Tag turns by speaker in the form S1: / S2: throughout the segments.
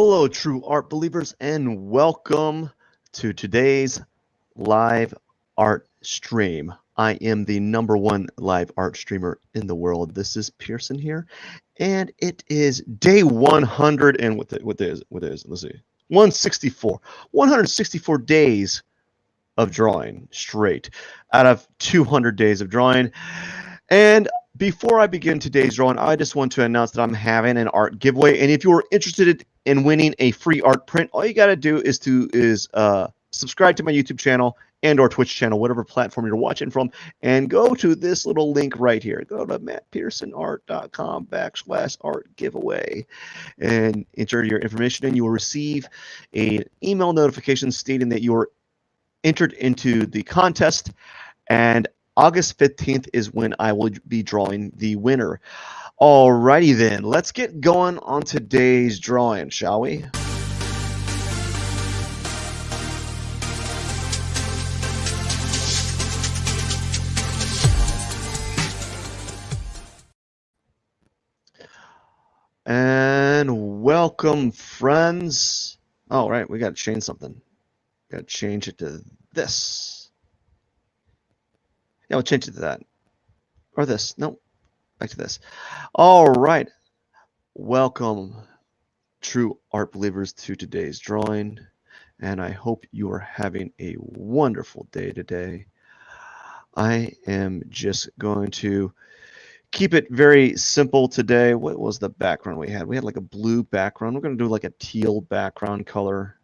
S1: Hello, true art believers, and welcome to today's live art stream. I am the #1 live art streamer in the world. This is Pierson here, and it is day 100 and what day is it? Let's see. 164. 164 days of drawing straight out of 200 days of drawing. And before I begin today's drawing, I just want to announce that I'm having an art giveaway. And if you're interested in winning a free art print, all you got to do is subscribe to my YouTube channel and or Twitch channel, whatever platform you're watching from, and go to this little link right here. Go to mattpearsonart.com/art giveaway and enter your information, and you will receive an email notification stating that you're entered into the contest, and August 15th is when I will be drawing the winner. Alrighty then, let's get going on today's drawing, shall we? And welcome, friends. All right, we got to change something. Got to change it to this. Yeah, we'll change it to that. Or this. Nope. Back to this. All right. Welcome, true art believers, to today's drawing. And I hope you are having a wonderful day today. I am just going to keep it very simple today. What was the background we had? We had like a blue background. We're going to do like a teal background color.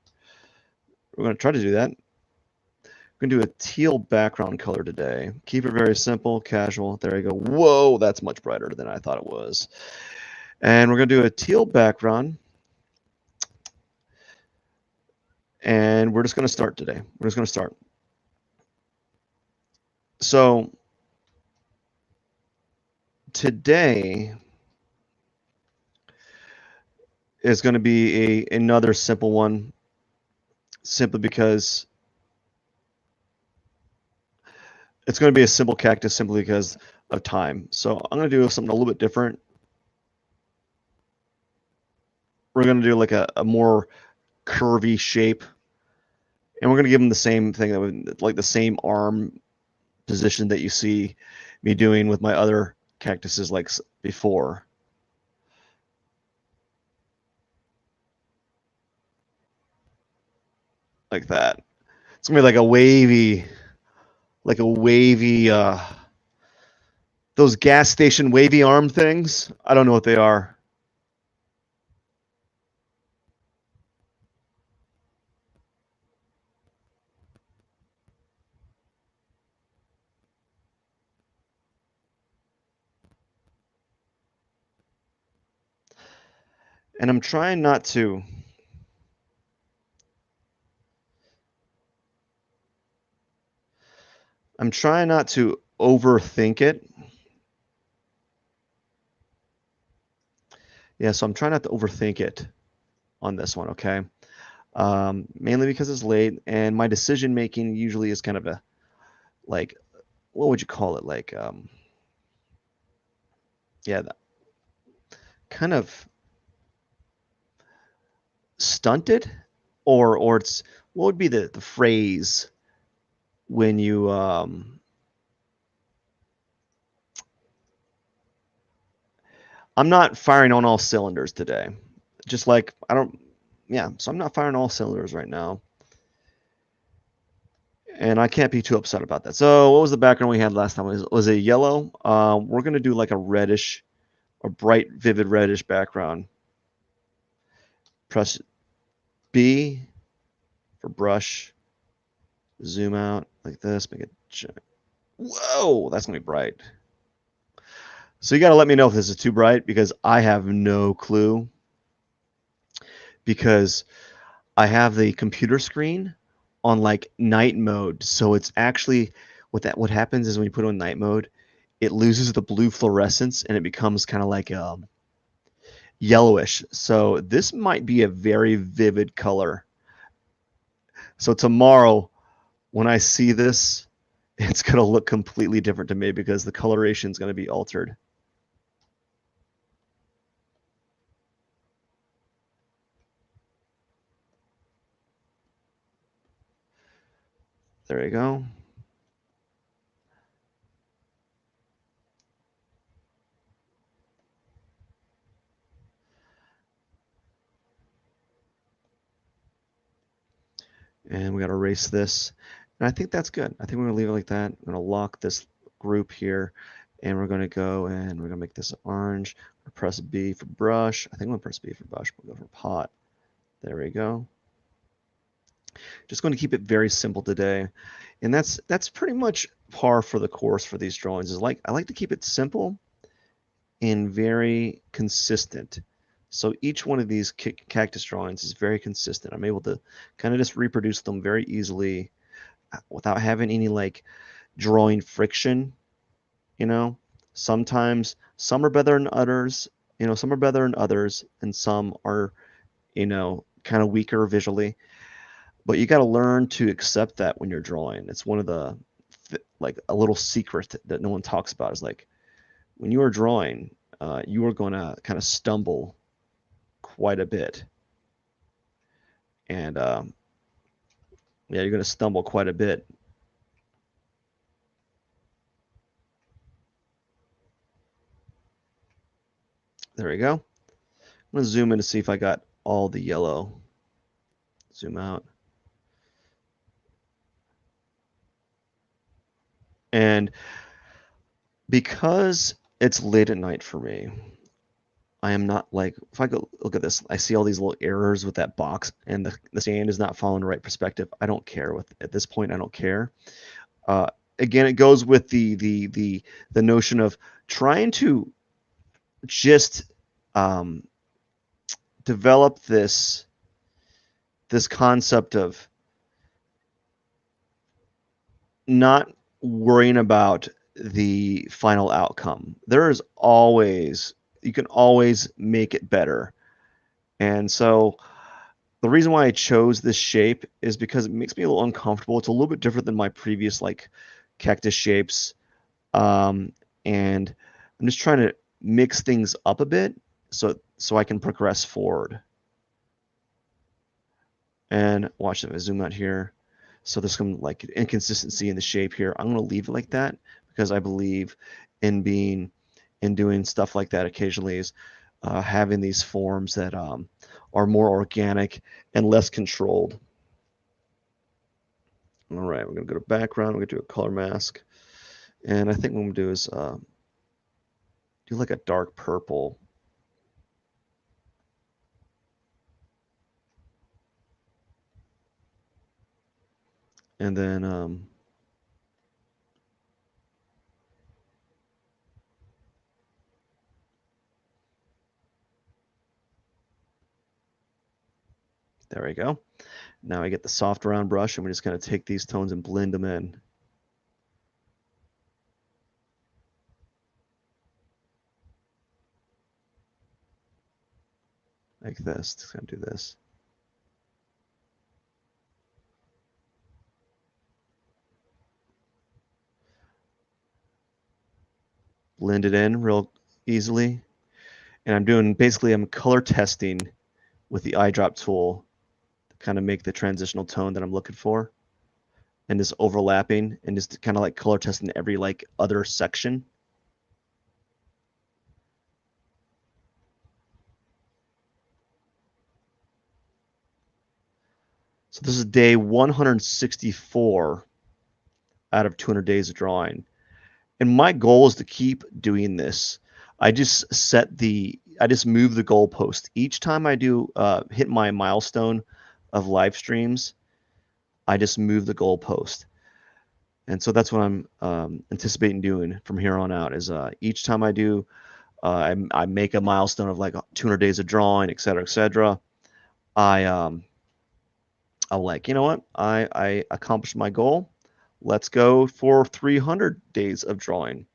S1: We're going to try to do that. We're going to do a teal background color today. Keep it very simple, casual. There you go. Whoa, that's much brighter than I thought it was. And we're going to do a teal background. And we're just going to start today. We're just going to start. So today is going to be another simple one, simply because it's going to be a simple cactus simply because of time. So I'm going to do something a little bit different. We're going to do like a more curvy shape. And we're going to give them the same thing, like the same arm position that you see me doing with my other cactuses like before. Like that. It's going to be like a wavy, those gas station wavy arm things. I don't know what they are. And I'm trying not to overthink it. Yeah, so I'm trying not to overthink it on this one, okay? Mainly because it's late, and my decision making usually is kind of a, like, what would you call it? Like, yeah, kind of stunted, or it's, what would be the phrase when you I'm not firing on all cylinders today. Just like so I'm not firing all cylinders right now. And I can't be too upset about that. So what was the background we had last time? It was a yellow. We're going to do like a reddish, a bright, vivid reddish background. Press B for brush. Zoom out like this. Make it giant. Whoa, that's going to be bright. So you got to let me know if this is too bright, because I have no clue. Because I have the computer screen on like night mode, so it's actually what happens is when you put it on night mode, it loses the blue fluorescence and it becomes kind of like yellowish. So this might be a very vivid color. So tomorrow when I see this, it's going to look completely different to me because the coloration is going to be altered. There you go. And we got to erase this. And I think that's good. I think we're going to leave it like that. I'm going to lock this group here. And we're going to go and we're going to make this orange. Press B for brush. I think I'm going to press B for brush. We'll go for pot. There we go. Just going to keep it very simple today. And that's pretty much par for the course for these drawings. Is like I like to keep it simple and very consistent. So each one of these cactus drawings is very consistent. I'm able to kind of just reproduce them very easily without having any like drawing friction, you know. Sometimes some are better than others, some are better than others, and some are, kind of weaker visually. But you got to learn to accept that when you're drawing. It's one of the like a little secret that no one talks about is like when you are drawing, you are going to kind of stumble quite a bit, and yeah, you're going to stumble quite a bit. There we go. I'm going to zoom in to see if I got all the yellow. Zoom out. And because it's late at night for me, I am not like, if I go look at this, I see all these little errors with that box and the sand is not following the right perspective. I don't care at this point, I don't care. Uh, Again, it goes with the notion of trying to just um, develop this concept of not worrying about the final outcome. There is always, you can always make it better. And so the reason why I chose this shape is because it makes me a little uncomfortable. It's a little bit different than my previous like cactus shapes. Um, and I'm just trying to mix things up a bit so I can progress forward. And watch if I zoom out here. So there's some like inconsistency in the shape here. I'm going to leave it like that because I believe in doing stuff like that occasionally is having these forms that are more organic and less controlled. All right, we're going to go to background. We're going to do a color mask. And I think what I'm going to do is do like a dark purple. And then there we go. Now I get the soft round brush, and we're just going to take these tones and blend them in. Like this. Just going to do this. Blend it in real easily. And I'm color testing with the eyedrop tool to kind of make the transitional tone that I'm looking for. And just overlapping and just kind of like color testing every like other section. So this is day 164 out of 200 days of drawing. And my goal is to keep doing this. I just move the goalpost. Each time I do hit my milestone of live streams, I just move the goalpost. And so that's what I'm anticipating doing from here on out is each time I do, I make a milestone of like 200 days of drawing, et cetera, et cetera. I'm like, you know what? I accomplished my goal. Let's go for 300 days of drawing.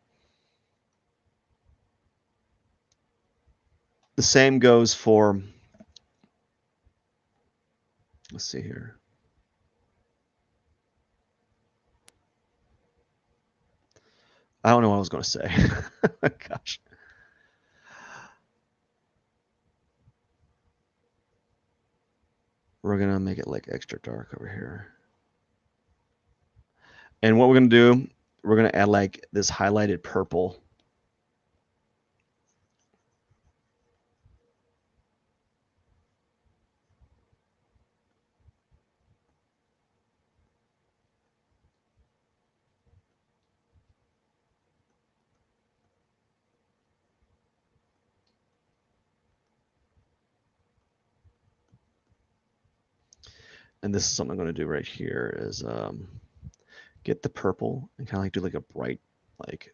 S1: The same goes for, let's see here. I don't know what I was going to say. Gosh. We're going to make it like extra dark over here. And what we're going to do, we're going to add like this highlighted purple. And this is something I'm going to do right here is get the purple and kind of like do like a bright, like,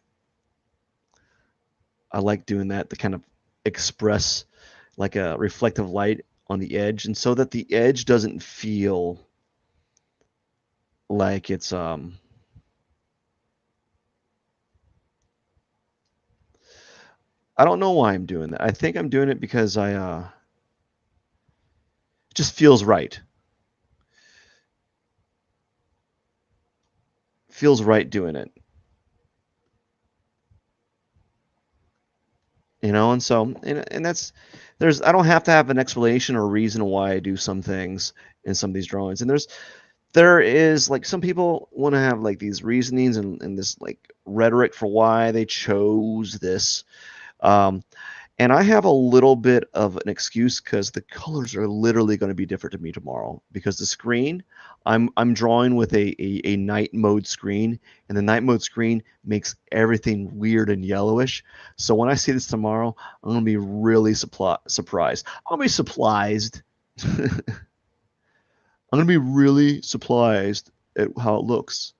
S1: I like doing that to kind of express like a reflective light on the edge, and so that the edge doesn't feel like it's I don't know why I'm doing that. I think I'm doing it because it just feels right. Feels right doing it. And so and that's there's I don't have to have an explanation or reason why I do some things in some of these drawings. And there is like some people want to have like these reasonings and this like rhetoric for why they chose this. Um, And I have a little bit of an excuse because the colors are literally going to be different to me tomorrow because the screen, I'm drawing with a night mode screen, and the night mode screen makes everything weird and yellowish. So when I see this tomorrow, I'm going to be really surprised. I'll be surprised. I'm going to be really surprised at how it looks.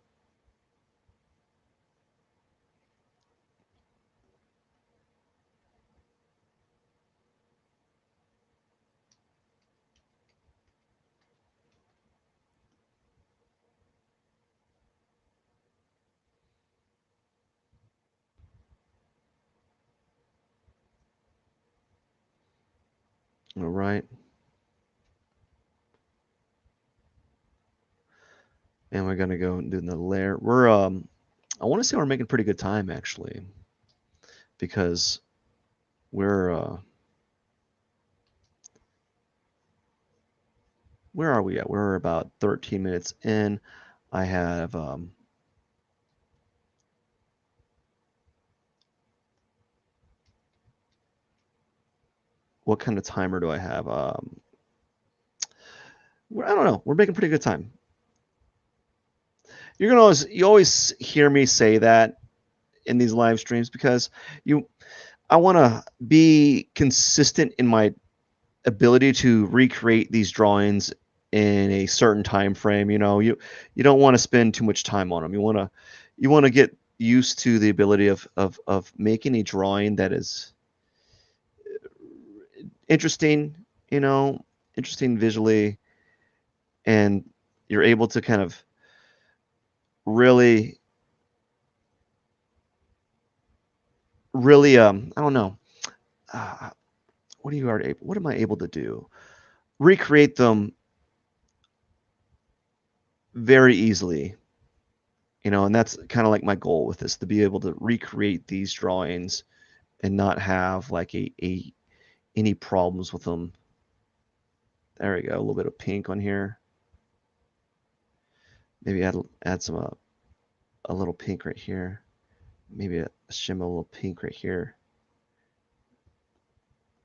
S1: All right. And we're going to go and do the layer. I want to say we're making pretty good time actually because we're where are we at? We're about 13 minutes in. I have what kind of timer do I have? I don't know. We're making pretty good time. You always hear me say that in these live streams because you I want to be consistent in my ability to recreate these drawings in a certain time frame. You don't want to spend too much time on them. You want to get used to the ability of making a drawing that is interesting, you know, interesting visually, and you're able to kind of really, really, I don't know, uh, what am I able to do? Recreate them very easily, and that's kind of like my goal with this, to be able to recreate these drawings and not have like a any problems with them. There we go, a little bit of pink on here. Maybe add some a little pink right here. Maybe a shim a little pink right here.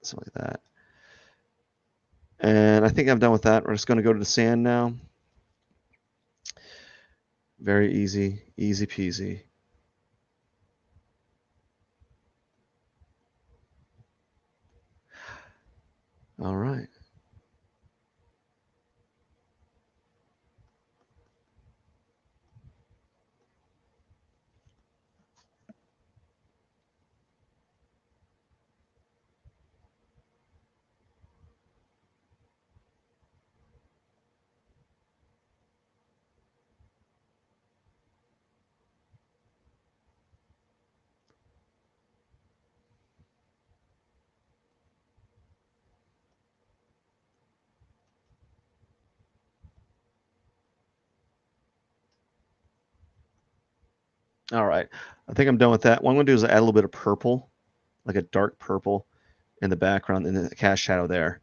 S1: Something like that. And I think I'm done with that. We're just going to go to the sand now. Very easy, easy peasy. All right. All right. I think I'm done with that. What I'm going to do is add a little bit of purple, like a dark purple in the background and then the cast shadow there.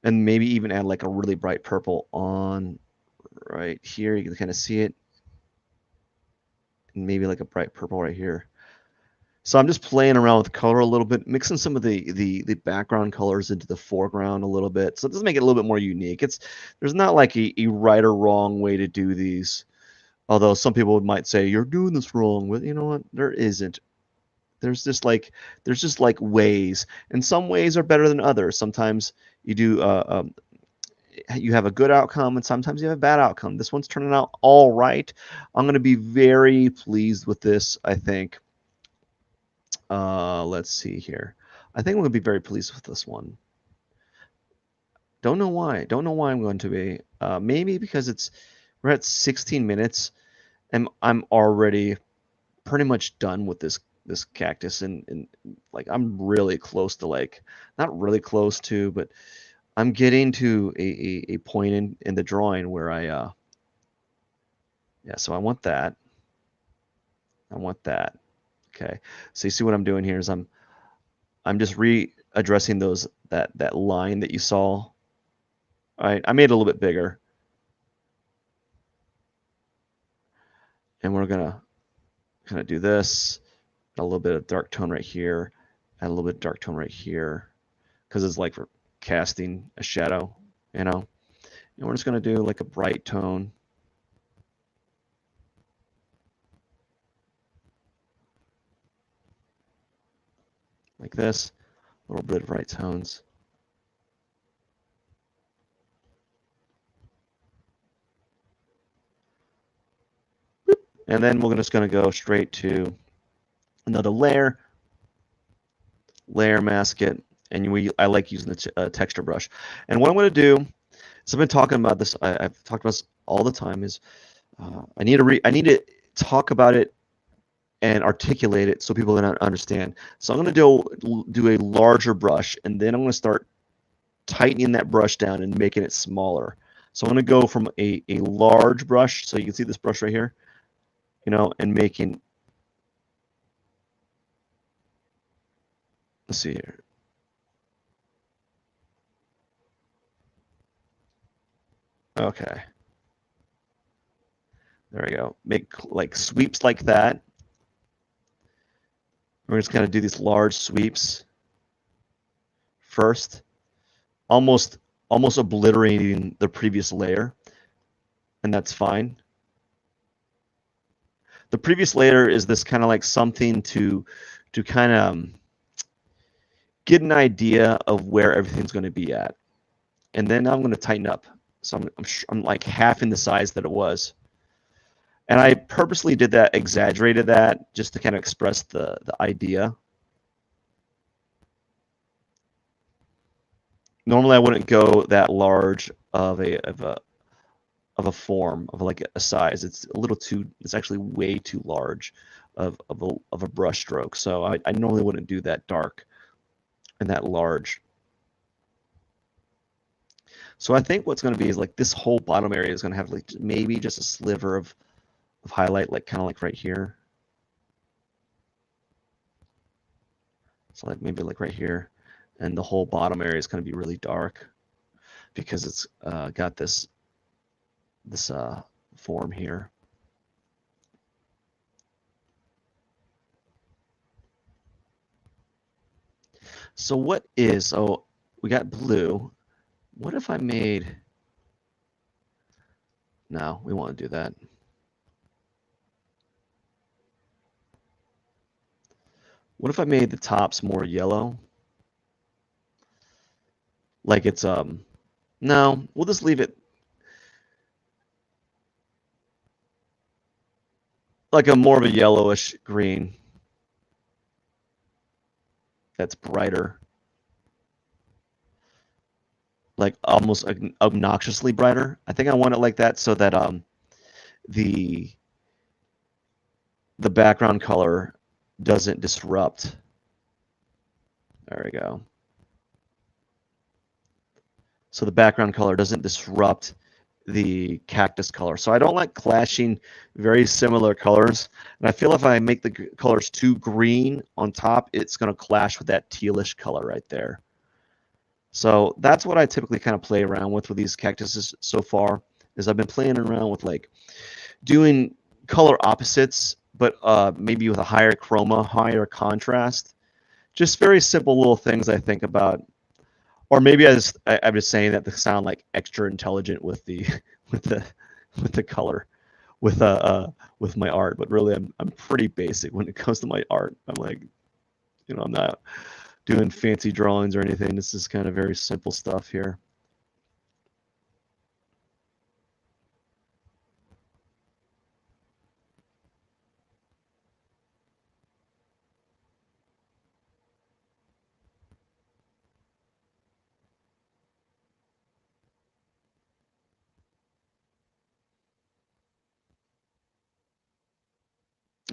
S1: And maybe even add like a really bright purple on right here. You can kind of see it. and maybe like a bright purple right here. So I'm just playing around with color a little bit, mixing some of the background colors into the foreground a little bit. So it does make it a little bit more unique. There's not like a right or wrong way to do these. Although some people might say you're doing this wrong. Well, you know what? There isn't. There's just like ways, and some ways are better than others. Sometimes you do you have a good outcome, and sometimes you have a bad outcome. This one's turning out all right. I'm going to be very pleased with this, I think. Let's see here. I think I'm going to be very pleased with this one. Don't know why. Don't know why I'm going to be. Maybe because we're at 16 minutes, and I'm already pretty much done with this cactus, and like I'm really close to, like, not really close to, but I'm getting to a point in the drawing where yeah, so I want that. I want that. Okay. So you see what I'm doing here is I'm just readdressing that line that you saw. All right, I made it a little bit bigger. And we're gonna kind of do this, a little bit of dark tone right here, and a little bit of dark tone right here, because it's like we're casting a shadow, you know. And we're just gonna do like a bright tone. Like this, a little bit of bright tones. And then we're just going to go straight to another layer mask it, and I like using the texture brush. And what I'm going to do is, I've been talking about this, I've talked about this all the time, is I need to talk about it and articulate it so people can understand. So I'm going to do a larger brush, and then I'm going to start tightening that brush down and making it smaller. So I'm going to go from a large brush, so you can see this brush right here, you know, and making, let's see here. Okay. There we go. Make like sweeps like that. We're just going to do these large sweeps first, almost obliterating the previous layer, and that's fine. The previous layer is this kind of like something to kind of get an idea of where everything's going to be at, and then I'm going to tighten up. So I'm like halving the size that it was, and I purposely did that, exaggerated that, just to kind of express the idea. Normally I wouldn't go that large of a form, of like a size. It's a little too, it's actually way too large of a brush stroke. So I normally wouldn't do that dark and that large. So I think what's going to be is like this whole bottom area is going to have like maybe just a sliver of highlight, like kind of like right here. So like maybe like right here, and the whole bottom area is going to be really dark because it's got this form here. So what is, oh, we got blue. What if I made, no, we want to do that. What if I made the tops more yellow? Like it's, no, we'll just leave it like a more of a yellowish green that's brighter. Like almost obnoxiously brighter. I think I want it like that so that the background color doesn't disrupt. There we go. So the background color doesn't disrupt the cactus color. So I don't like clashing very similar colors. And I feel if I make the colors too green on top, it's going to clash with that tealish color right there. So that's what I typically kind of play around with these cactuses so far, is I've been playing around with like doing color opposites but maybe with a higher chroma, higher contrast. Just very simple little things I think about. Or maybe I'm just saying that to sound like extra intelligent with the with the with the color with my art, but really I'm pretty basic when it comes to my art. I'm like, I'm not doing fancy drawings or anything. This is kind of very simple stuff here.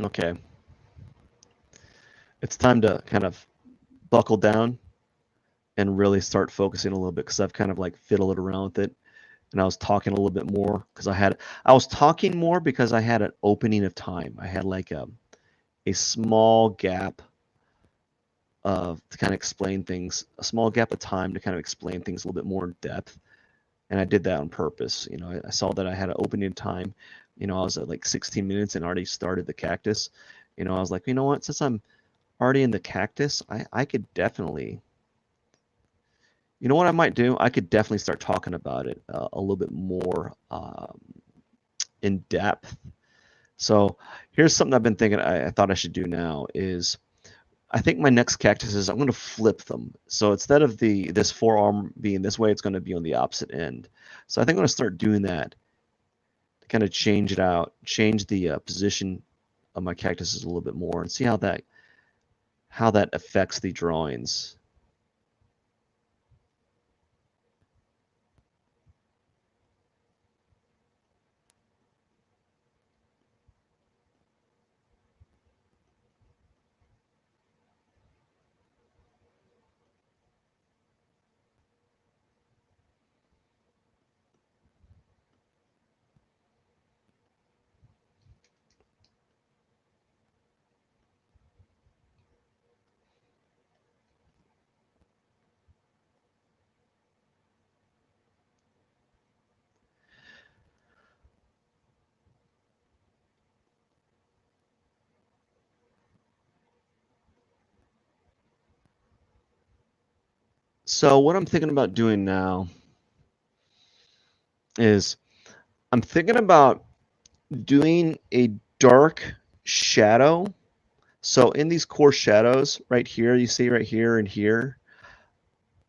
S1: Okay, it's time to kind of buckle down and really start focusing a little bit because I've kind of like fiddled around with it, and I was talking a little bit more because I was talking more because I had an opening of time. I had like a small gap to kind of explain things, a small gap of time to kind of explain things a little bit more in depth. And I did that on purpose. I saw that I had an opening time. I was at like 16 minutes and already started the cactus. I was like, you know what? Since I'm already in the cactus, I could definitely, what I might do? I could definitely start talking about it a little bit more in depth. So here's something I've been thinking I thought I should do now is I think my next cactus is I'm going to flip them. So instead of this forearm being this way, it's going to be on the opposite end. So I think I'm going to start doing that to kind of change it out, change the position of my cactuses a little bit more, and see how that affects the drawings. So what I'm thinking about doing now is I'm thinking about doing a dark shadow. So in these core shadows right here, you see right here and here,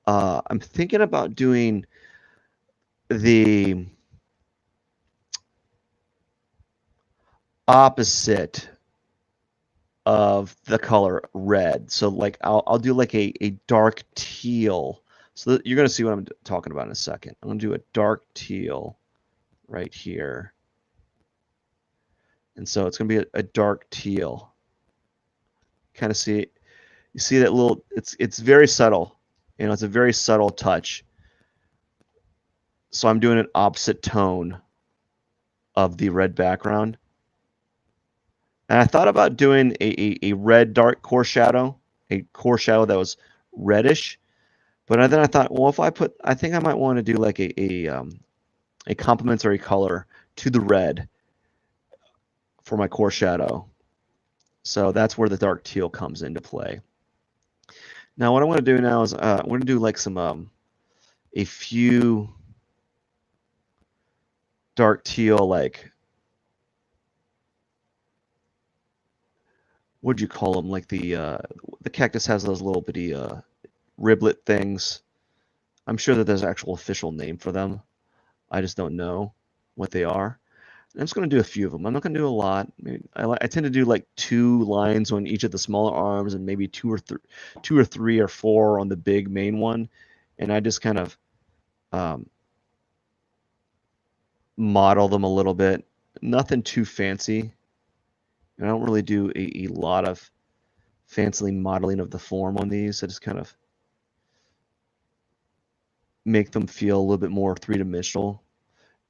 S1: I'm thinking about doing the opposite of the color red. So like I'll do like a dark teal. So that you're gonna see what I'm talking about in a second. I'm gonna do a dark teal right here. And so it's gonna be a dark teal. Kind of see you see that little it's very subtle. It's a very subtle touch. So I'm doing an opposite tone of the red background. And I thought about doing a red dark core shadow, a core shadow that was reddish. But then I thought, well, I think I might want to do like a complementary color to the red for my core shadow. So that's where the dark teal comes into play. Now, what I want to do now is I want to do like a few dark teal, like, what'd you call them? Like the cactus has those little bitty riblet things. I'm sure that there's an actual official name for them. I just don't know what they are. I'm just going to do a few of them. I'm not going to do a lot. I tend to do like 2 lines on each of the smaller arms and maybe two or three or four on the big main one. And I just kind of um, model them a little bit. Nothing too fancy. I don't really do a lot of fancy modeling of the form on these. I just kind of make them feel a little bit more three-dimensional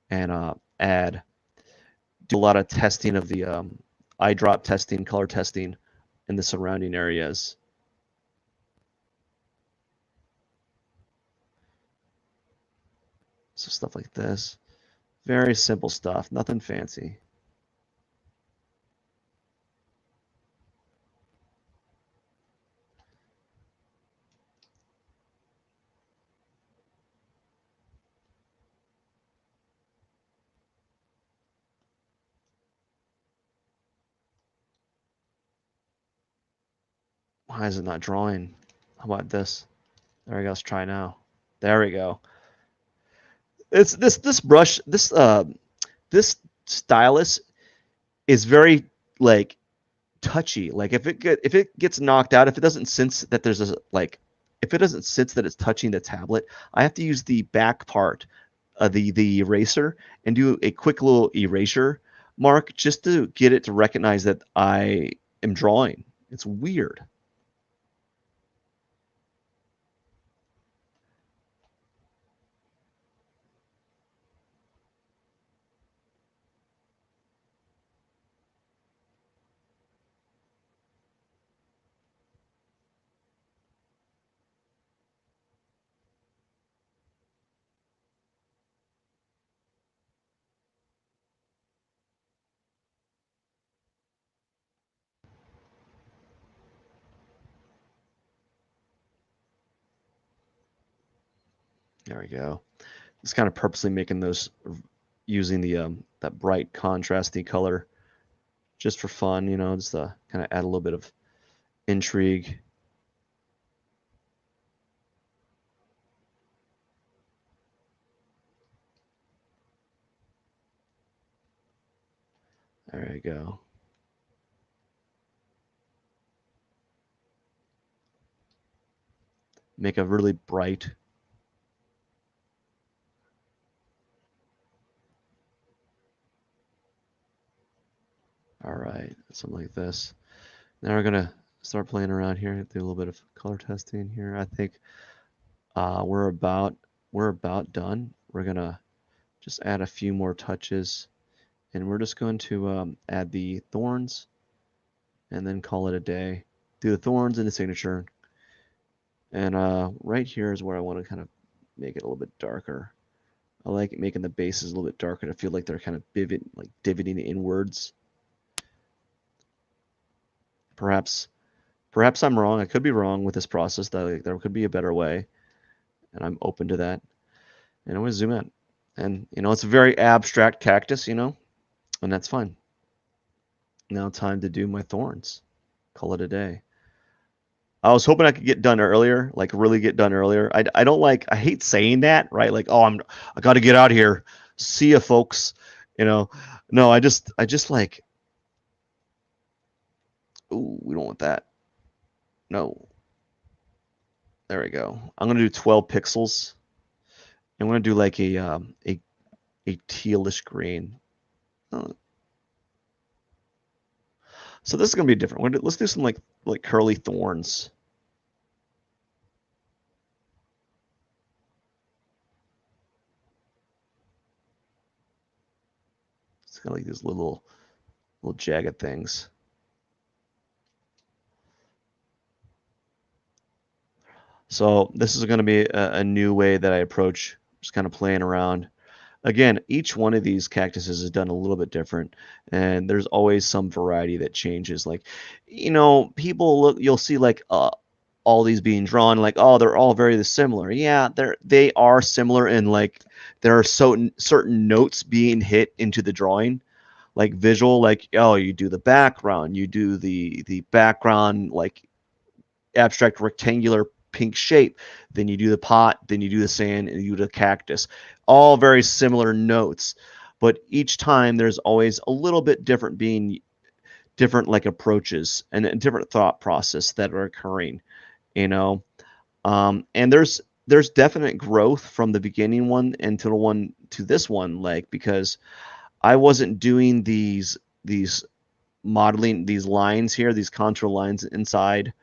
S1: and do a lot of testing of the eye drop testing, color testing in the surrounding areas. So stuff like this. Very simple stuff, nothing fancy. Why is it not drawing? How about this? There we go. Let's try now. There we go. It's this brush, this stylus is very like touchy. Like if it gets knocked out, if it doesn't sense that there's a like if it doesn't sense that it's touching the tablet, I have to use the back part of the eraser and do a quick little erasure mark just to get it to recognize that I am drawing. It's weird. There we go. It's kind of purposely making those using the that bright contrasty color just for fun, just to kind of add a little bit of intrigue. There we go. Make a really bright. All right, something like this. Now we're gonna start playing around here, do a little bit of color testing here. I think we're about done. We're gonna just add a few more touches, and we're just going to add the thorns, and then call it a day. Do the thorns and the signature, and right here is where I want to kind of make it a little bit darker. I like making the bases a little bit darker to feel like they're kind of divoting inwards. Perhaps I'm wrong. I could be wrong with this process. That there could be a better way, and I'm open to that. And I'm going to zoom in. And, it's a very abstract cactus, and that's fine. Now time to do my thorns. Call it a day. I was hoping I could get done earlier, like really get done earlier. I don't I hate saying that, right? Like, oh, I got to get out of here. See ya, folks. No, I just like, ooh, we don't want that. No. There we go. I'm going to do 12 pixels. I'm going to do like a tealish green. So this is going to be different. Let's do some like curly thorns. It's kind of like these little jagged things. So this is going to be a new way that I approach just kind of playing around. Again, each one of these cactuses is done a little bit different, and there's always some variety that changes. Like, people look, you'll see like all these being drawn, like, oh, they're all very similar. Yeah, they are similar in like there are certain notes being hit into the drawing, like visual, like, oh, you do the background, you do the background like abstract rectangular pink shape, then you do the pot, then you do the sand, and you do the cactus. All very similar notes, but each time there's always a little bit different like approaches and a different thought process that are occurring, and there's definite growth from the beginning one and to this one, like, because I wasn't doing these modeling these lines here, these contour lines inside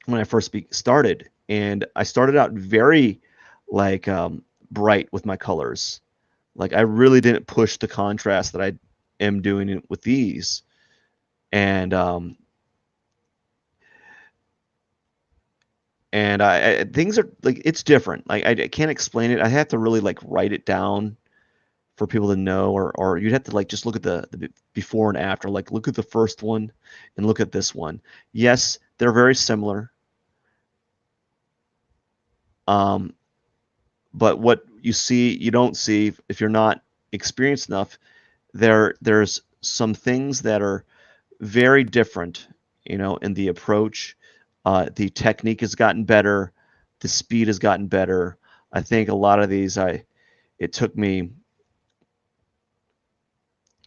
S1: when I first started, and I started out very like bright with my colors. Like, I really didn't push the contrast that I am doing with these, and I things are like, it's different. Like, I can't explain it. I have to really like write it down for people to know, or you'd have to like just look at the before and after. Like, look at the first one and look at this one. Yes, they're very similar. But what you don't see if you're not experienced enough. There's some things that are very different you know, in the approach. The technique has gotten better. The speed has gotten better. I think a lot of these, it took me,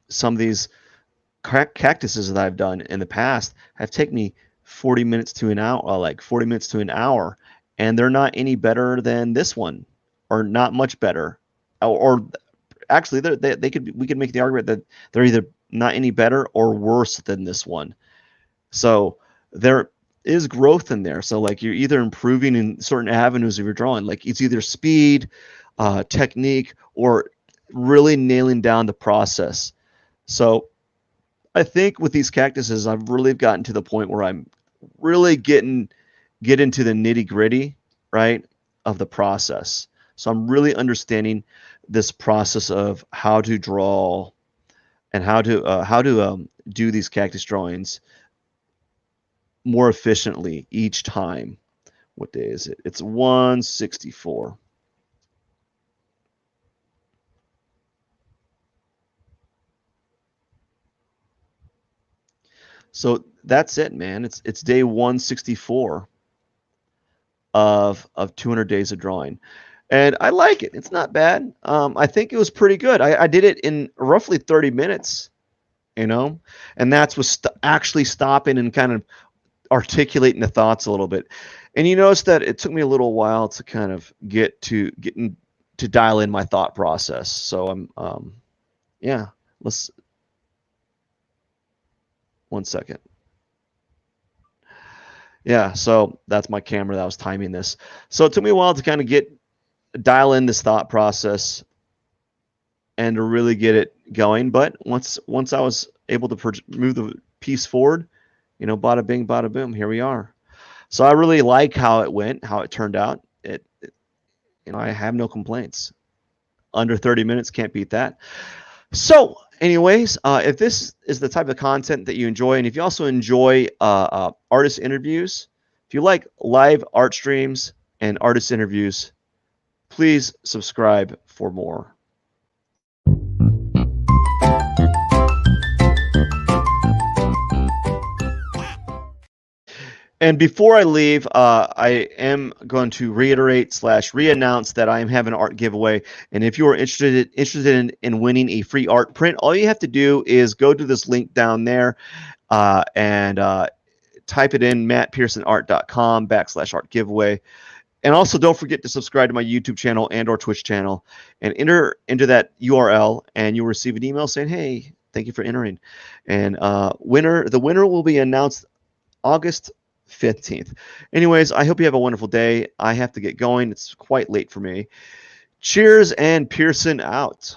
S1: some of these cactuses that I've done in the past have taken me 40 minutes to an hour, like 40 minutes to an hour, and they're not any better than this one, or not much better, or actually they could, we could make the argument that they're either not any better or worse than this one. So there is growth in there. So like you're either improving in certain avenues of your drawing, like it's either speed, technique, or really nailing down the process. So I think with these cactuses, I've really gotten to the point where I'm really get into the nitty gritty, right, of the process. So I'm really understanding this process of how to draw and how to do these cactus drawings more efficiently each time. What day is it? It's 164. So that's it, man. It's day 164 of 200 days of drawing, and I like it. It's not bad. I think it was pretty good. I did it in roughly 30 minutes, you know, and that's with actually stopping and kind of articulating the thoughts a little bit. And you notice that it took me a little while to kind of getting to dial in my thought process. So I'm yeah, let's, one second. Yeah, so that's my camera that was timing this. So it took me a while to kind of dial in this thought process and to really get it going. But once I was able to move the piece forward, you know, bada bing, bada boom, here we are. So I really like how it went, how it turned out. You know, I have no complaints. Under 30 minutes, can't beat that. So, anyways, if this is the type of content that you enjoy, and if you also enjoy artist interviews, if you like live art streams and artist interviews, please subscribe for more. And before I leave, I am going to reiterate / re-announce that I am having an art giveaway. And if you are interested in winning a free art print, all you have to do is go to this link down there and type it in, mattpearsonart.com / art giveaway. And also don't forget to subscribe to my YouTube channel and or Twitch channel and enter into that URL, and you'll receive an email saying, hey, thank you for entering. And the winner will be announced August 15th. Anyways, I hope you have a wonderful day. I have to get going. It's quite late for me. Cheers, and Pierson out.